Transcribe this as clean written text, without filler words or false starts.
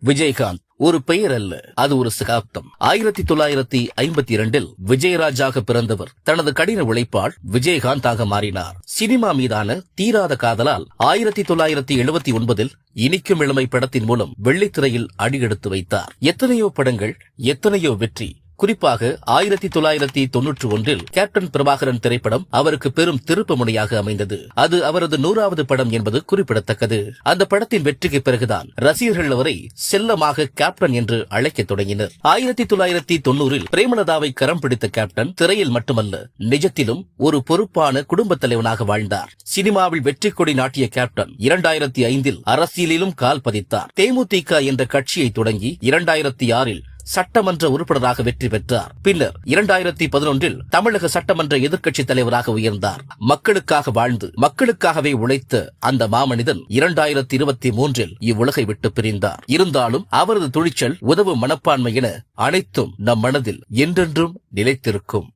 விஜயகாந்த் ஒரு பெயர் அல்ல, அது ஒரு சகாப்தம். 1952 விஜயராஜாக பிறந்தவர் தனது கடின உழைப்பால் விஜயகாந்தாக மாறினார். சினிமா மீதான தீராத காதலால் 1979 இனிக்கும் இளமை படத்தின் மூலம் வெள்ளித்திரையில் அடியெடுத்து வைத்தார். எத்தனையோ படங்கள், எத்தனையோ வெற்றி. குறிப்பாக 1991 கேப்டன் பிரபாகரன் திரைப்படம் அவருக்கு பெரும் திருப்பு முனையாக அமைந்தது. அது அவரது 100வது படம் என்பது குறிப்பிடத்தக்கது. அந்த படத்தின் வெற்றிக்கு பிறகுதான் ரசிகர்கள் அவரை செல்லமாக கேப்டன் என்று அழைக்க தொடங்கினர். 1990 பிரேமலதாவை கரம் பிடித்த கேப்டன் திரையில் மட்டுமல்ல, நிஜத்திலும் ஒரு பொறுப்பான குடும்பத் தலைவனாக வாழ்ந்தார். சினிமாவில் வெற்றி கொடி நாட்டிய கேப்டன் 2005 அரசியலிலும் கால் பதித்தார். தேமுதிக என்ற கட்சியை தொடங்கி 2006 சட்டமன்ற உறுப்பினராக வெற்றி பெற்றார். பின்னர் 2011 தமிழக சட்டமன்ற எதிர்க்கட்சி தலைவராக உயர்ந்தார். மக்களுக்காக வாழ்ந்து மக்களுக்காகவே உழைத்த அந்த மாமனிதன் 2023 இவ்வுலகை விட்டு பிரிந்தார். இருந்தாலும் அவரது துணிச்சல், உதவும் மனப்பான்மை என அனைத்தும் நம் மனதில் என்றென்றும் நிலைத்திருக்கும்.